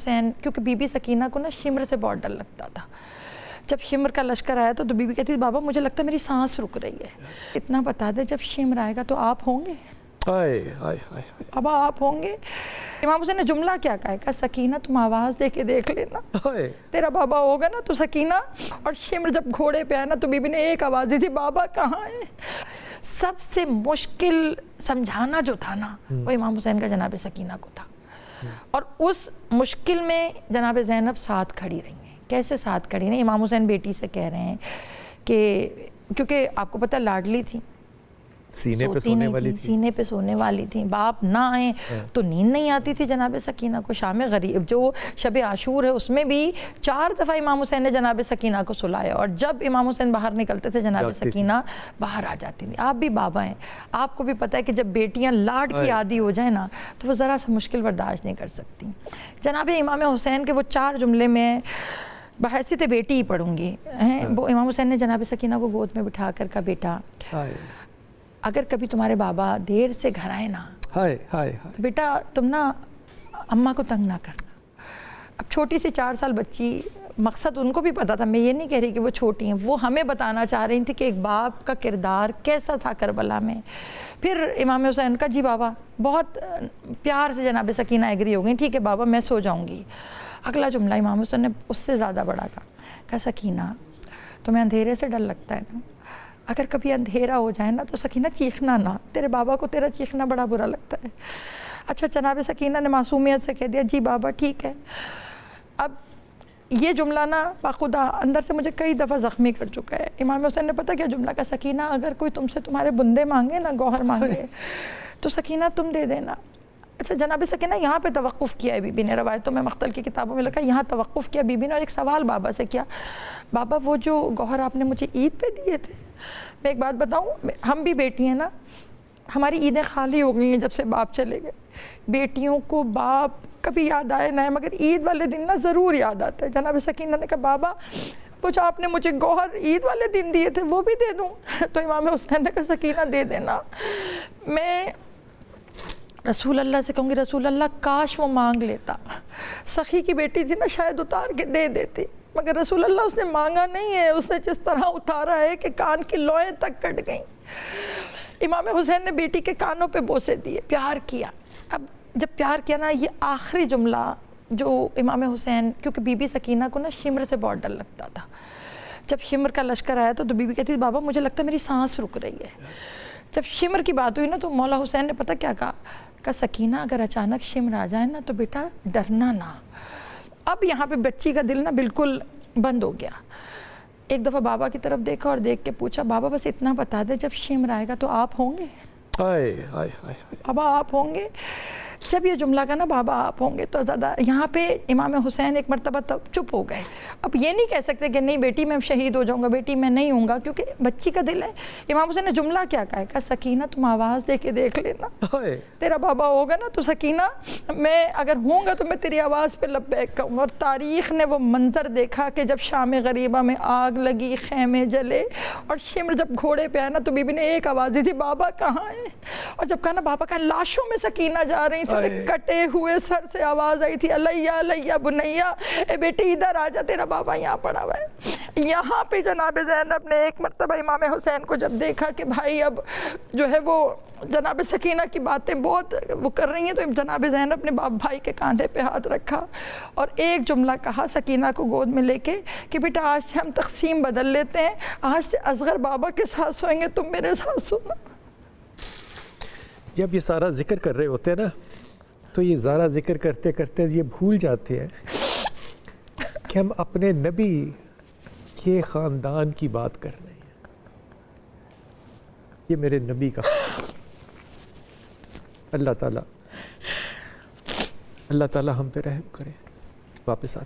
حسین، کیونکہ be be Sakina کو نا شمر سے بہت ڈر لگتا تھا. جب شمر کا لشکر آیا تو بی بی کہتی بابا مجھے لگتا ہے میری سانس رک رہی ہے. اتنا بتا دے جب شمر آئے گا تو آپ ہوں گے؟ بابا آپ ہوں گے؟ امام حسین نے جملہ کیا کہا سکینہ تم آواز دے کے دیکھ لینا، تیرا بابا ہوگا نا تو سکینہ. اور شمر جب گھوڑے پہ آیا نا تو بی بی نے ایک آواز دی تھی بابا کہاں ہے. سب سے مشکل سمجھانا جو تھا نا وہ امام حسین کا جناب سکینہ کو تھا. اور اس مشکل میں جناب زینب ساتھ کھڑی رہی ہیں. کیسے ساتھ کھڑی رہی ہیں؟ امام حسین بیٹی سے کہہ رہے ہیں کہ کیونکہ آپ کو پتہ لاڈلی تھی، سینے پہ سونے والی تھی، سینے پہ سونے والی تھی. باپ نہ آئیں تو نیند نہیں آتی تھی جناب سکینہ کو. شام غریب جو شب عاشور ہے اس میں بھی 4 دفعہ امام حسین نے جناب سکینہ کو سلایا، اور جب امام حسین باہر نکلتے تھے جناب سکینہ باہر آ جاتی تھی. آپ بھی بابا ہیں، آپ کو بھی پتہ ہے کہ جب بیٹیاں لاڈ کی عادی ہو جائیں نا تو وہ ذرا سا مشکل برداشت نہیں کر سکتی. جناب امام حسین کے وہ 4 جملے میں بحیثیت بیٹی ہی پڑھوں گی. وہ امام حسین نے جناب سکینہ کو گود میں بٹھا کر کہا بیٹا اگر کبھی تمہارے بابا دیر سے گھر آئے نا تو بیٹا تم نا اماں کو تنگ نہ کرنا. اب چھوٹی سی 4 سال بچی، مقصد ان کو بھی پتا تھا، میں یہ نہیں کہہ رہی کہ وہ چھوٹی ہیں، وہ ہمیں بتانا چاہ رہی تھی کہ ایک باپ کا کردار کیسا تھا کربلا میں. پھر امام حسین کا جی بابا بہت پیار سے جناب سکینہ ایگری ہو گئی، ٹھیک ہے بابا میں سو جاؤں گی. اگلا جملہ امام حسین نے اس سے زیادہ بڑا کہا سکینہ تمہیں اندھیرے سے ڈر لگتا ہے نا، اگر کبھی اندھیرا ہو جائے نا تو سکینہ چیخنا نہ، تیرے بابا کو تیرا چیخنا بڑا برا لگتا ہے. اچھا جناب سکینہ نے معصومیت سے کہہ دیا جی بابا ٹھیک ہے. اب یہ جملہ نا باخدا اندر سے مجھے کئی دفعہ زخمی کر چکا ہے. امام حسین نے پتہ کیا جملہ کا سکینہ اگر کوئی تم سے تمہارے بندے مانگے نا، گوہر مانگے تو سکینہ تم دے دینا. اچھا جناب سکینہ یہاں پہ توقف کیا ہے بی بی نے، روایتوں میں مختل کی کتابوں میں لکھا یہاں توقف کیا بی بی نے اور ایک سوال بابا سے کیا، بابا وہ جو گوہر آپ نے مجھے عید پہ دیے تھے، میں ایک بات بتاؤں ہم بھی بیٹی ہیں نا، ہماری عیدیں خالی ہو گئی ہیں جب سے باپ چلے گئے. بیٹیوں کو باپ کبھی یاد آئے نہ مگر عید والے دن نا ضرور یاد آتا ہے. جناب سکینہ نے کہا بابا وہ جو آپ نے مجھے گوہر عید والے دن دیے تھے وہ بھی دے دوں؟ تو امام حسین نے کہا سکینہ دے دینا. میں رسول اللہ سے کہوں گی رسول اللہ کاش وہ مانگ لیتا، سخی کی بیٹی تھی نا شاید اتار کے دے دیتی، مگر رسول اللہ اس نے مانگا نہیں ہے، اس نے جس طرح اتارا ہے کہ کان کی لوئیں تک کٹ گئیں. امام حسین نے بیٹی کے کانوں پہ بوسے دیے، پیار کیا. اب جب پیار کیا نا یہ آخری جملہ جو امام حسین، کیونکہ بی بی سکینہ کو نا شمر سے بہت ڈر لگتا تھا. جب شمر کا لشکر آیا تو بی بی کہتی بابا مجھے لگتا ہے میری سانس رک رہی ہے. جب شمر کی بات ہوئی نا تو مولا حسین نے پتہ کیا کہا سکینہ اگر اچانک شمر آ جائے نا تو بیٹا ڈرنا نہ. اب یہاں پہ بچی کا دل نا بالکل بند ہو گیا. ایک دفعہ بابا کی طرف دیکھا اور دیکھ کے پوچھا بابا بس اتنا بتا دے جب شمر آئے گا تو آپ ہوں گے؟ بابا آپ ہوں گے؟ جب یہ جملہ کا نا بابا آپ ہوں گے تو زیادہ یہاں پہ امام حسین ایک مرتبہ تب چپ ہو گئے. اب یہ نہیں کہہ سکتے کہ نہیں بیٹی میں شہید ہو جاؤں گا، بیٹی میں نہیں ہوں گا، کیونکہ بچی کا دل ہے. امام حسین نے جملہ کیا کہا سکینہ تم آواز دے کے دیکھ لینا، تیرا بابا ہوگا نا تو سکینہ میں اگر ہوں گا تو میں تیری آواز پہ لبیک کہوں گا. اور تاریخ نے وہ منظر دیکھا کہ جب شام غریبہ میں آگ لگی، خیمے جلے اور شمر جب گھوڑے پہ آیا نا تو بی بی نے ایک آواز دی تھی بابا کہاں ہے. اور جب کہا نا بابا کا لاشوں میں سکینہ جا رہی تھی، کٹے ہوئے سر سے آواز آئی تھی علیہ علیہ بنیا، اے بیٹی ادھر آ جا تیرا بابا یہاں پڑا ہوا ہے. یہاں پہ جناب زینب نے ایک مرتبہ امام حسین کو جب دیکھا کہ بھائی اب جو ہے وہ جناب سکینہ کی باتیں بہت وہ کر رہی ہیں، تو جناب زینب نے بھائی کے کاندھے پہ ہاتھ رکھا اور ایک جملہ کہا سکینہ کو گود میں لے کے کہ بیٹا آج سے ہم تقسیم بدل لیتے ہیں، آج سے اصغر بابا کے ساتھ سوئیں گے، تم میرے ساتھ سونا. جب یہ سارا ذکر کر رہے ہوتے ہیں نا تو یہ سارا ذکر کرتے کرتے یہ بھول جاتے ہیں کہ ہم اپنے نبی کے خاندان کی بات کر رہے ہیں. یہ میرے نبی کا اللہ تعالیٰ ہم پہ رحم کرے. واپس آ